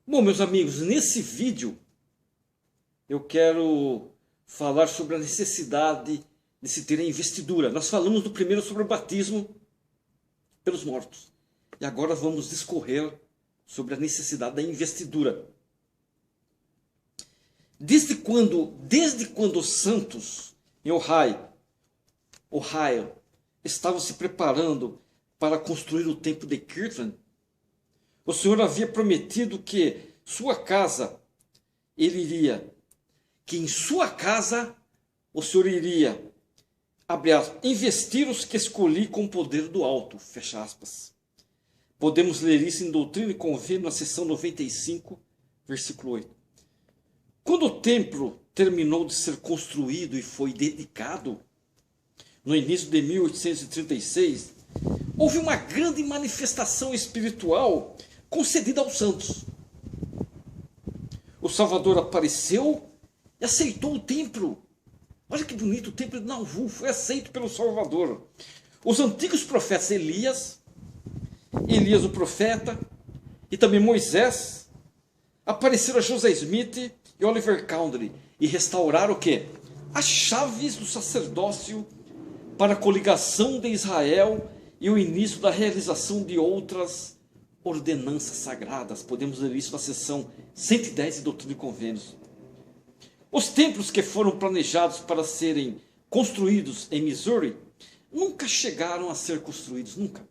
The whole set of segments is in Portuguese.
Bom, meus amigos, nesse vídeo eu quero falar sobre a necessidade de se ter a investidura. Nós falamos no primeiro sobre o batismo pelos mortos. E agora vamos discorrer sobre a necessidade da investidura. Desde quando os santos em Ohio estavam se preparando para construir o templo de Kirtland, o Senhor havia prometido que em sua casa o Senhor iria, abre aspas, investir os que escolhi com o poder do alto, fecha aspas. Podemos ler isso em Doutrina e Convênio, na seção 95, versículo 8. Quando o templo terminou de ser construído e foi dedicado, no início de 1836, houve uma grande manifestação espiritual concedida aos santos. O Salvador apareceu e aceitou o templo. Olha que bonito, o templo de Nauvoo foi aceito pelo Salvador. Os antigos profetas Elias o profeta e também Moisés apareceram a José Smith e Oliver Cowdery e restauraram o quê? As chaves do sacerdócio para a coligação de Israel e o início da realização de outras ordenanças sagradas. Podemos ler isso na seção 110 de Doutrina e Convênios. Os templos que foram planejados para serem construídos em Missouri nunca chegaram a ser construídos, nunca.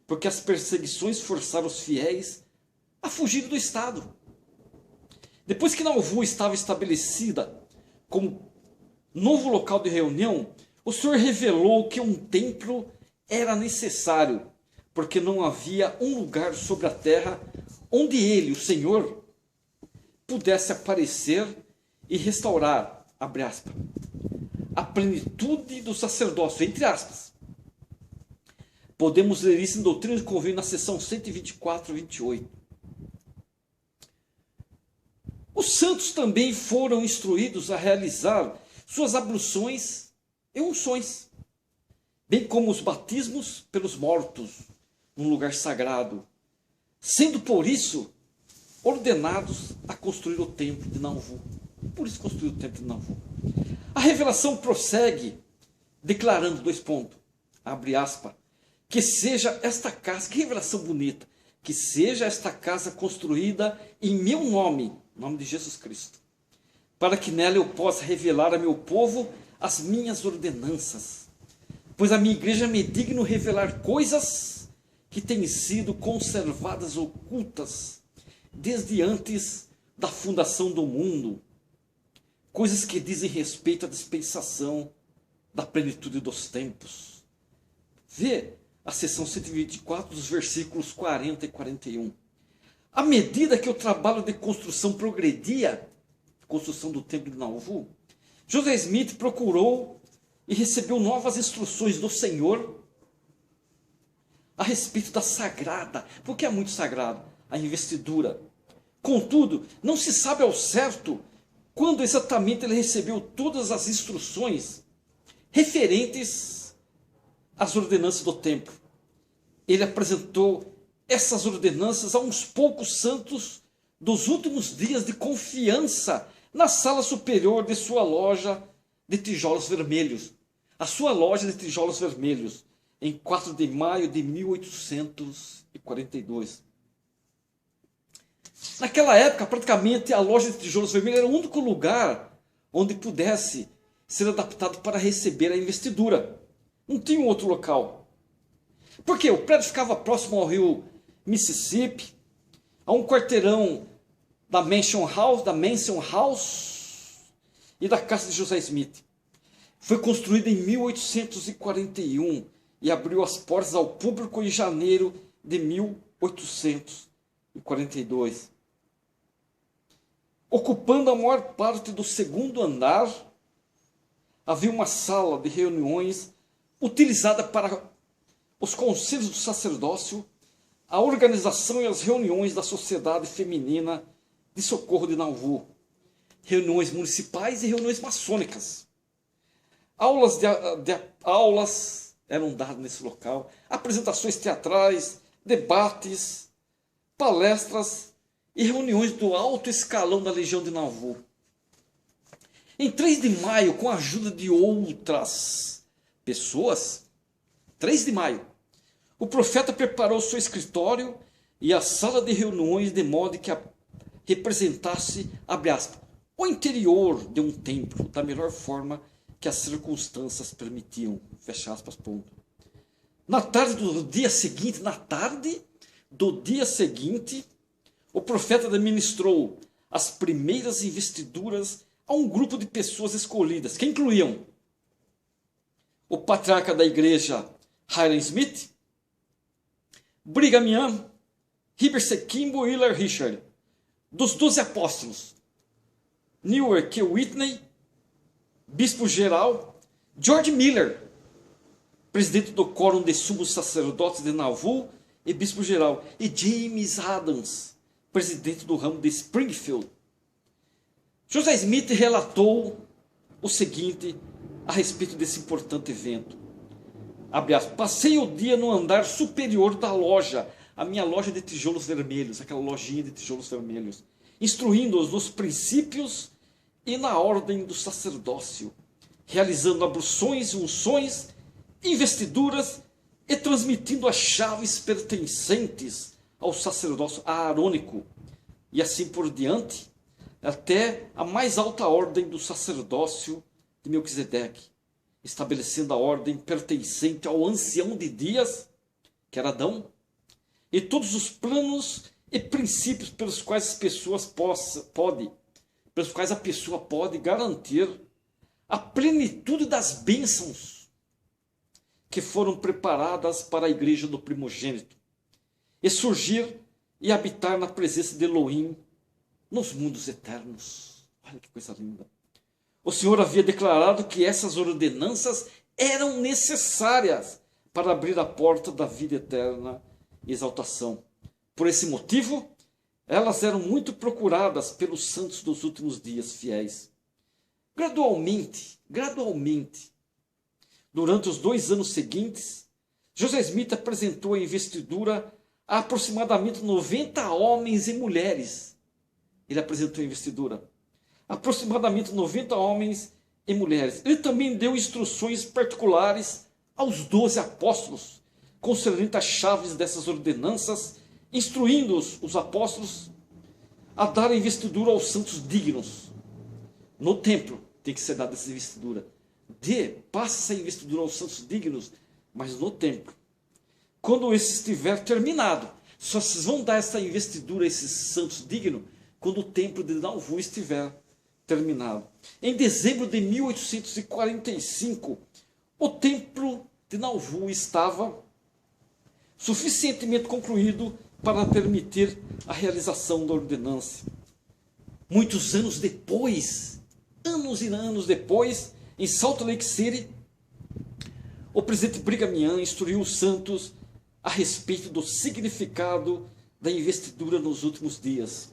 Porque as perseguições forçaram os fiéis a fugir do estado. Depois que Nauvoo estava estabelecida como novo local de reunião, o Senhor revelou que um templo era necessário, porque não havia um lugar sobre a terra onde Ele, o Senhor, pudesse aparecer e restaurar, abre aspas, a plenitude do sacerdócio, entre aspas. Podemos ler isso em Doutrina e Convênio, na seção 124 e 28. Os santos também foram instruídos a realizar suas abluções e unções, bem como os batismos pelos mortos, num lugar sagrado, sendo por isso ordenados a construir o templo de Nauvoo. Por isso construiu o templo de Nauvoo. A revelação prossegue, declarando, abre aspas, que seja esta casa, que revelação bonita, que seja esta casa construída em meu nome, nome de Jesus Cristo, para que nela eu possa revelar a meu povo as minhas ordenanças, pois a minha igreja me digno revelar coisas que têm sido conservadas ocultas desde antes da fundação do mundo, coisas que dizem respeito à dispensação da plenitude dos tempos. Vê a seção 124 dos versículos 40 e 41. À medida que o trabalho de construção progredia, construção do templo de Nauvoo, José Smith procurou e recebeu novas instruções do Senhor a respeito da sagrada, porque é muito sagrado, a investidura. Contudo, não se sabe ao certo quando exatamente ele recebeu todas as instruções referentes às ordenanças do templo. Ele apresentou essas ordenanças a uns poucos santos dos últimos dias de confiança na sala superior de sua loja de tijolos vermelhos. A sua loja de tijolos vermelhos, em 4 de maio de 1842. Naquela época, praticamente, a loja de tijolos vermelhos era o único lugar onde pudesse ser adaptado para receber a investidura. Não tinha um outro local. Por quê? O prédio ficava próximo ao rio Mississippi, a um quarteirão da Mansion House e da casa de José Smith. Foi construído em 1841 e abriu as portas ao público em janeiro de 1842. Ocupando a maior parte do segundo andar, havia uma sala de reuniões utilizada para os conselhos do sacerdócio, a organização e as reuniões da Sociedade Feminina de Socorro de Nauvoo, reuniões municipais e reuniões maçônicas. Aulas eram dadas nesse local, apresentações teatrais, debates, palestras e reuniões do alto escalão da legião de Nauvoo. Em 3 de maio, com a ajuda de outras pessoas, 3 de maio, o profeta preparou seu escritório e a sala de reuniões de modo que representasse, abre aspas, o interior de um templo da melhor forma que as circunstâncias permitiam, fecha aspas, ponto. Na tarde do dia seguinte, o profeta administrou as primeiras investiduras a um grupo de pessoas escolhidas, que incluíam o patriarca da igreja Hyrum Smith, Brigham Young, Heber C. Kimball e Hillel Richard, dos 12 apóstolos, Newark Q. Whitney, bispo-geral, George Miller, presidente do Quórum de Sumos Sacerdotes de Nauvoo e bispo-geral, e James Adams, presidente do ramo de Springfield. José Smith relatou o seguinte a respeito desse importante evento. Abre aspas, passei o dia no andar superior da loja, a minha loja de tijolos vermelhos, aquela lojinha de tijolos vermelhos, instruindo-os nos princípios e na ordem do sacerdócio, realizando abluções, unções, investiduras e transmitindo as chaves pertencentes ao sacerdócio aarônico e assim por diante, até a mais alta ordem do sacerdócio de Melquisedeque, estabelecendo a ordem pertencente ao ancião de dias, que era Adão, e todos os planos e princípios pelos quais a pessoa pode garantir a plenitude das bênçãos que foram preparadas para a igreja do primogênito, e surgir e habitar na presença de Elohim nos mundos eternos. Olha que coisa linda. O Senhor havia declarado que essas ordenanças eram necessárias para abrir a porta da vida eterna e exaltação. Por esse motivo, elas eram muito procuradas pelos santos dos últimos dias fiéis. Gradualmente, durante os 2 anos seguintes, José Smith apresentou a investidura a aproximadamente 90 homens e mulheres. Ele apresentou a investidura. Aproximadamente 90 homens e mulheres. Ele também deu instruções particulares aos 12 apóstolos, concernente as chaves dessas ordenanças, instruindo os apóstolos a dar a investidura aos santos dignos. No templo tem que ser dada essa investidura. Passa essa investidura aos santos dignos, mas no templo. Quando esse estiver terminado, só vocês vão dar essa investidura a esses santos dignos quando o templo de Nauvoo estiver terminado. Em dezembro de 1845, o templo de Nauvoo estava suficientemente concluído para permitir a realização da ordenança. Muitos anos depois, em Salt Lake City, o presidente Brigham Young instruiu os santos a respeito do significado da investidura nos últimos dias.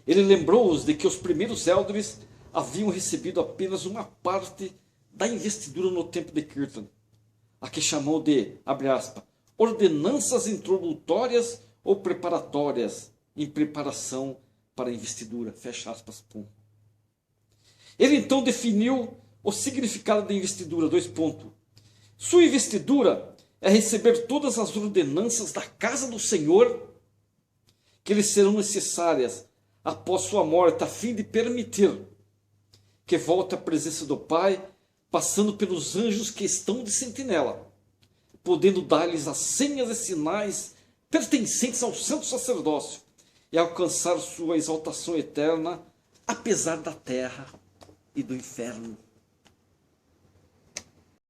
Ele lembrou-os de que os primeiros elders haviam recebido apenas uma parte da investidura no tempo de Kirtan, a que chamou de, abre aspas, ordenanças introdutórias ou preparatórias em preparação para a investidura, fecha aspas, pum. Ele então definiu o significado da investidura, 2 pontos. Sua investidura é receber todas as ordenanças da casa do Senhor que lhe serão necessárias após sua morte, a fim de permitir que volte à presença do Pai, passando pelos anjos que estão de sentinela, podendo dar-lhes as senhas e sinais pertencentes ao santo sacerdócio e alcançar sua exaltação eterna, apesar da terra e do inferno.